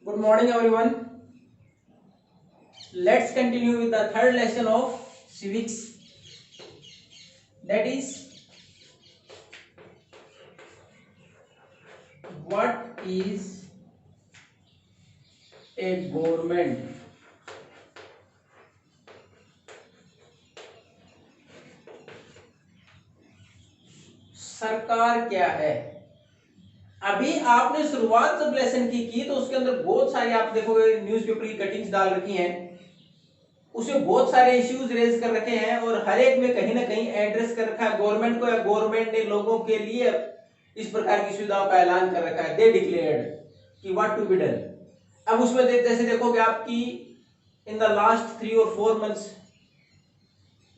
Good morning, everyone. Let's continue with the third lesson of civics. That is, what is a government? सरकार क्या है? अभी आपने शुरुआत जब लेसन की तो उसके अंदर बहुत सारी आप देखोगे न्यूज़पेपर की कटिंग्स डाल रखी हैं, उसमें बहुत सारे इश्यूज रेज कर रखे हैं और हर एक में कहीं ना कहीं एड्रेस कर रखा है गवर्नमेंट को, या गवर्नमेंट ने लोगों के लिए इस प्रकार की सुविधाओं का ऐलान कर रखा है। दे डिक्लेयर्ड कि व्हाट टू बी डन। अब उसमें जैसे देखोगे आपकी इन द लास्ट 3 और 4 months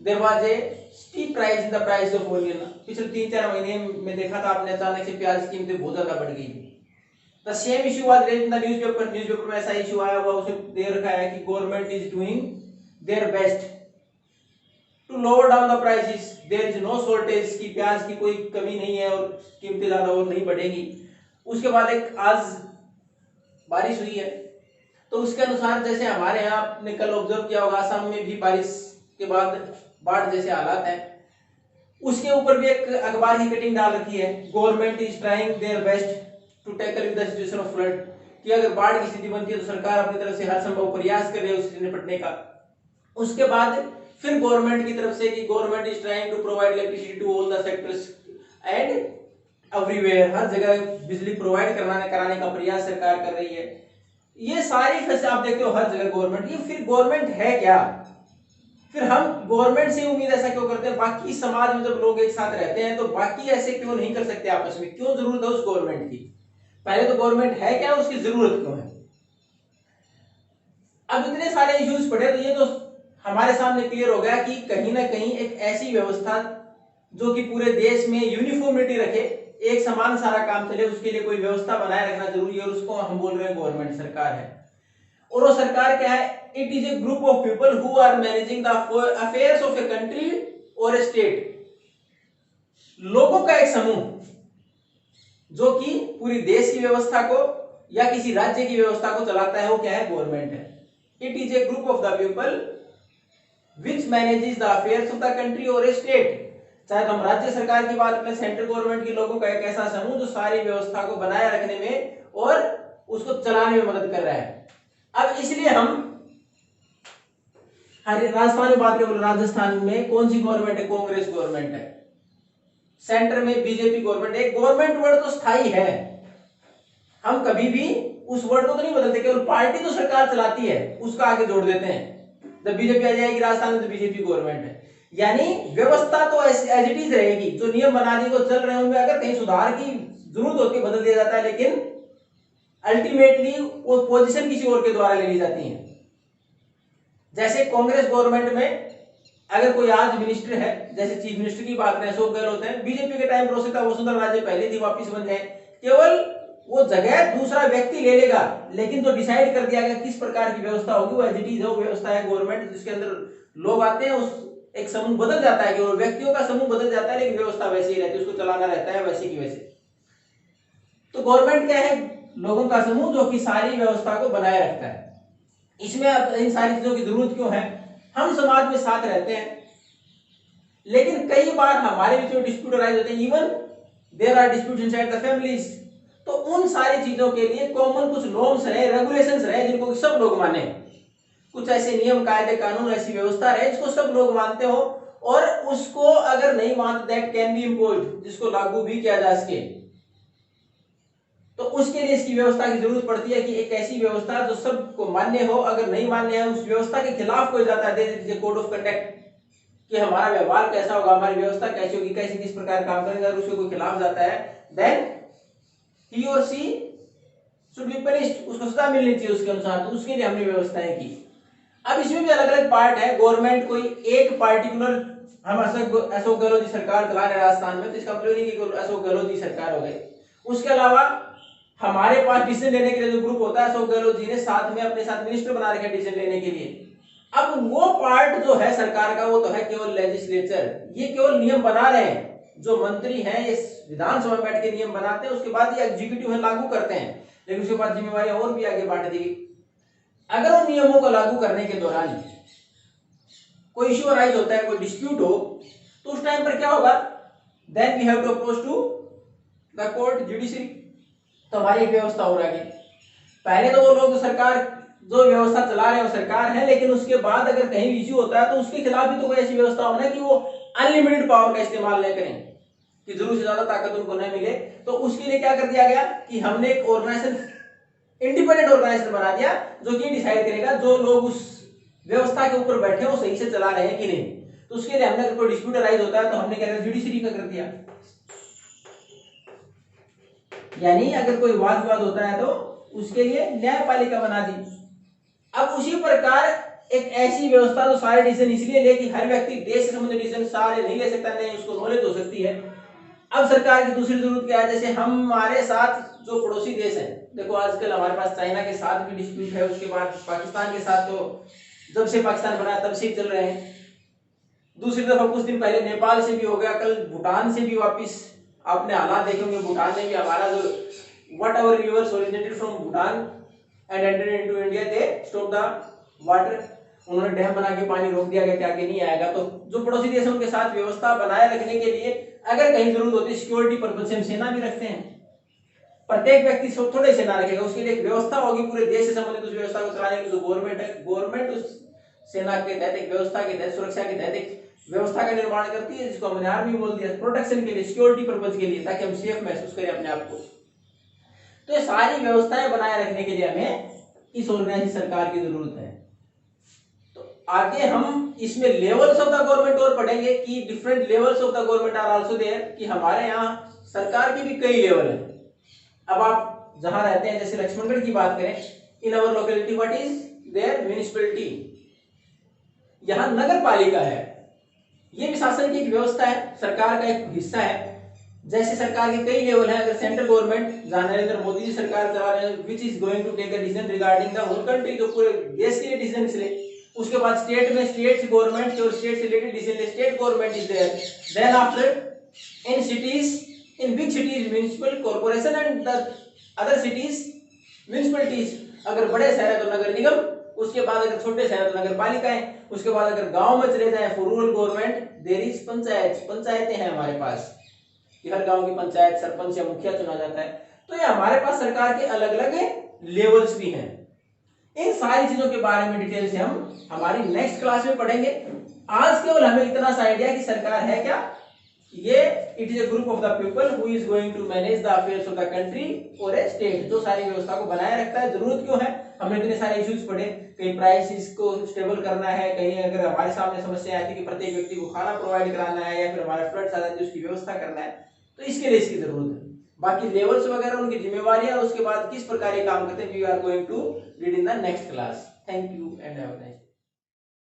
there was a steep rise in the price of onion. पिछले 3-4 महीने में देखा था आपने, अचानक से प्याज की कीमतें बहुत ज्यादा बढ़ गई। The same issue was raised in the newspaper में ऐसा इशू आया हुआ, उसमें दे रखा है कि government is doing their best to lower down the prices, there is no shortage की प्याज की कोई कमी नहीं है और कीमतें ज्यादा और नहीं बढ़ेगी। उसके बाद एक आज बारिश हुई है तो उसके अनुसार जैसे हमारे यहाँ आपने कल ऑब्जर्व किया होगा असम में भी बारिश के बाद बाढ़ जैसे हालात हैं, उसके ऊपर भी एक अखबार की कटिंग डाल रखी है, government is trying their best to tackle with the situation of flood, कि अगर बाढ़ की स्थिति बनती है तो सरकार अपनी तरफ से हर संभव प्रयास कर रही है उससे निपटने का। उसके बाद फिर गवर्नमेंट की तरफ से कि government is trying to provide electricity to all the sectors and everywhere, हर जगह बिजली प्रोवाइड कराने का प्रयास सरकार कर रही है। ये सारी फैसले आप देखते हो हर जगह गवर्नमेंट। ये फिर गवर्नमेंट है क्या? फिर हम गवर्नमेंट से उम्मीद ऐसा क्यों करते हैं? बाकी समाज में जब लोग एक साथ रहते हैं तो बाकी ऐसे क्यों नहीं कर सकते आपस में? क्यों जरूरत है उस गवर्नमेंट की? पहले तो गवर्नमेंट है क्या, उसकी जरूरत क्यों है? अब इतने सारे इश्यूज पड़े तो ये तो हमारे सामने क्लियर हो गया कि कहीं ना कहीं एक ऐसी व्यवस्था जो कि पूरे देश में यूनिफॉर्मिटी रखे, एक समान सारा काम चले, उसके लिए कोई व्यवस्था बनाए रखना जरूरी है और उसको हम बोल रहे हैं गवर्नमेंट, सरकार है। और वो सरकार क्या है? It is a group of people who are managing the affairs of a country और ए स्टेट। लोगों का एक समूह जो कि पूरी देश की व्यवस्था को या किसी राज्य की व्यवस्था को चलाता है, वो क्या है? गवर्नमेंट है। It is a group of the people which manages the affairs of the country or a state। चाहे हम राज्य सरकार की बात करें, सेंट्रल गवर्नमेंट के लोगों का एक ऐसा समूह जो सारी व्यवस्था को बनाए रखने में और उसको चलाने में मदद कर रहा है। अब इसलिए हम राजस्थान में बात करें, राजस्थान में कौन सी गवर्नमेंट है? कांग्रेस गवर्नमेंट है। सेंटर में बीजेपी गवर्नमेंट है। गवर्नमेंट वर्ड तो स्थायी है, हम कभी भी उस वर्ड को तो नहीं बदलते, केवल पार्टी तो सरकार चलाती है उसका आगे जोड़ देते हैं। जब बीजेपी आ जाएगी राजस्थान में तो बीजेपी गवर्नमेंट है, यानी व्यवस्था तो एज इट इज रहेगी। जो नियम बना दिए वो चल रहे हैं, उनमें अगर कहीं सुधार की जरूरत होती है बदल दिया जाता है, लेकिन अल्टीमेटली वो पोजीशन किसी और के द्वारा ले ली जाती है। जैसे कांग्रेस गवर्नमेंट में अगर कोई आज मिनिस्टर है, जैसे चीफ मिनिस्टर की बात करें अशोक गहलोत है, बीजेपी के टाइम रोशिता वसुंधरा राजे पहले थी, वापिस बन जाए, केवल वो जगह दूसरा व्यक्ति ले लेगा, लेकिन जो डिसाइड कर दिया गया किस प्रकार की व्यवस्था होगी वो एज इट इज है। वो व्यवस्था है गवर्नमेंट, जिसके अंदर लोग आते हैं, उस एक समूह बदल जाता है, केवल व्यक्तियों का समूह बदल जाता है, लेकिन व्यवस्था वैसी ही रहती है, उसको चलाना रहता है वैसे की वैसे। तो गवर्नमेंट क्या है? लोगों का समूह जो कि सारी व्यवस्था को बनाए रखता है। इसमें अब इन सारी चीजों की जरूरत क्यों है? हम समाज में साथ रहते हैं, लेकिन कई बार हमारे बीच में डिस्प्यूट अराइज होते हैं, even there are disputes inside the families. तो उन सारी चीजों के लिए कॉमन कुछ नॉर्म्स रहे, रेगुलेशंस रहे, जिनको सब लोग माने। कुछ ऐसे नियम, कायदे, कानून, ऐसी व्यवस्था रहे जिसको सब लोग मानते हो, और उसको अगर नहीं मानते दैट कैन बी इम्पोज्ड, जिसको लागू भी किया जा सके। तो उसके लिए इसकी व्यवस्था की जरूरत पड़ती है कि एक ऐसी व्यवस्था जो सबको मान्य हो। अगर नहीं मान्य है, उस व्यवस्था के खिलाफ कोई जाता है, कोड ऑफ कंडक्ट कि हमारा व्यवहार कैसा होगा, हमारी व्यवस्था कैसी होगी, कैसे किस प्रकार काम करेगा, अगर उसके कोई खिलाफ जाता है then he or she should be punished, उसको सजा मिलनी चाहिए उसके अनुसार। तो उसके लिए हमने व्यवस्थाएं की। अब इसमें भी अलग अलग पार्ट है। गवर्नमेंट कोई एक पार्टिकुलर, हम अशोक गहलोत जी सरकार चला रहे राजस्थान में, तो इसका मतलब नहीं कि अशोक गहलोत जी सरकार हो गई। उसके अलावा हमारे पास डिसीजन लेने के लिए जो ग्रुप होता है, अशोक गहलोत जी ने साथ में अपने साथ मिनिस्टर बना रखे डिसीजन लेने के लिए। अब वो पार्ट जो है सरकार का, वो तो है केवल लेजिस्लेचर, ये केवल नियम बना रहे हैं। जो मंत्री हैं, ये विधानसभा में बैठ के नियम बनाते हैं, उसके बाद ये एग्जीक्यूटिव है लागू करते हैं, लेकिन उसके बाद जिम्मेवारी और भी आगे बांट दी गई। अगर उन नियमों को लागू करने के दौरान कोई इश्यू अराइज होता है, कोई डिस्प्यूट हो, तो उस टाइम पर क्या होगा, then we have to approach to the court, judiciary. तो हमारी एक व्यवस्था हो रही है। पहले तो वो लोग तो सरकार जो व्यवस्था चला रहे हैं वो सरकार है, लेकिन उसके बाद अगर कहीं भी इश्यू होता है तो उसके खिलाफ भी तो कोई ऐसी व्यवस्था होना कि वो अनलिमिटेड पावर का इस्तेमाल न करें, कि जरूरत से ज्यादा ताकत उनको न मिले। तो उसके लिए क्या कर दिया गया कि हमने एक ऑर्गेनाइजेशन, इंडिपेंडेंट ऑर्गेनाइजेशन बना दिया, जो कि डिसाइड करेगा जो लोग उस व्यवस्था के ऊपर बैठे वो सही से चला रहे हैं कि नहीं। तो उसके लिए हमने अगर कोई डिस्प्यूट अराइज होता है तो हमने क्या किया, जुडिशरी का कर दिया। यानी अगर कोई वाद विवाद होता है तो उसके लिए न्यायपालिका बना दी। अब उसी प्रकार एक ऐसी व्यवस्था तो सारे डिसीजन इसलिए ले कि हर व्यक्ति देश से संबंधित डिसीजन सारे नहीं ले सकता, नहीं उसको नॉलेज हो सकती है। अब सरकार की दूसरी जरूरत क्या है, जैसे हमारे साथ जो पड़ोसी देश है, देखो आजकल हमारे पास चाइना के साथ भी डिस्प्यूट है, उसके बाद पाकिस्तान के साथ तो जब से पाकिस्तान बना तब से चल रहे हैं। दूसरी तरफ कुछ दिन पहले नेपाल से भी हो गया, कल भूटान से भी वापिस आपने हालात देखे होंगे। भूटान ने भी हमारा जो what ever reverse originated from Bhutan and entered into India, they stop the water. उन्होंने डैम बना के पानी रोक दिया गया कि आगे नहीं आएगा। तो जो पड़ोसी देश है उनके साथ व्यवस्था बनाए रखने के लिए अगर कहीं जरूरत होती है सिक्योरिटी पर्पज से हम सेना भी रखते हैं। प्रत्येक व्यक्ति थोड़े सेना रखेगा, उसके लिए एक व्यवस्था होगी पूरे देश से संबंधित उस व्यवस्था को चलाने की जो गवर्नमेंट है, गवर्नमेंट उस सेना के तहत एक व्यवस्था के तहत सुरक्षा के तहत एक व्यवस्था का निर्माण करती है, जिसको हमने आर्मी बोल दिया, प्रोटेक्शन के लिए, सिक्योरिटी पर्पज के लिए, ताकि हम सेफ महसूस करें अपने आप को। तो ये सारी व्यवस्थाएं बनाए रखने के लिए हमें इस ऑर्गेनाइजेशन सरकार की जरूरत है। तो आगे हम इसमें लेवल्स ऑफ द गवर्नमेंट और पढ़ेंगे कि different levels of the government are also there, कि हमारे यहाँ सरकार की भी कई लेवल है। अब आप जहां रहते हैं, जैसे लक्ष्मणगढ़ की बात करें, in our locality what is their municipality, यहाँ नगर पालिका है। ये भी शासन की एक व्यवस्था है, सरकार का एक हिस्सा है। जैसे सरकार के कई लेवल है, अगर सेंट्रल गवर्नमेंट जहां नरेंद्र मोदी जी सरकार चला रहे हैं, which is going to take a decision regarding the whole country, जो पूरे देश के लिए डिसीजन ले। उसके बाद स्टेट में स्टेट गवर्नमेंट और स्टेट से रिलेटेड डिसीजन ले, state government is there. Then after in cities, in big cities municipal corporation and the other cities municipalities. अगर बड़े शहर है तो नगर निगम, उसके बाद अगर छोटे शहर तो नगर पालिकाएं, उसके बाद अगर गांव में चले जाए for rural government there is panchayat. पंचायतें हैं हमारे पास कि हर गांव की पंचायत सरपंच या मुखिया चुना जाता है। तो ये हमारे पास सरकार के अलग अलग लेवल्स भी हैं। इन सारी चीजों के बारे में डिटेल से हम हमारी नेक्स्ट क्लास में पढ़ेंगे। आज केवल हमें इतना सा आइडिया कि सरकार है क्या, ये it is a group of the people who is going to manage the affairs of the country और ए स्टेट, जो सारी व्यवस्था को बनाए रखता है। जरूरत क्यों है, हमने इतने सारे इश्यूज पढ़े, कहीं प्राइसेस को स्टेबल करना है, कहीं अगर हमारे सामने समस्या आती है कि प्रत्येक व्यक्ति को खाना प्रोवाइड कराना है, या फिर हमारे फ्लड्स आ जाते हैं उसकी व्यवस्था करना है, तो इसके लिए इसकी जरूरत है। बाकी लेवल्स वगैरह उनकी जिम्मेवारियां और उसके बाद किस प्रकार ये काम करते हैं, we are going to read in the next class. Thank you and have a nice day.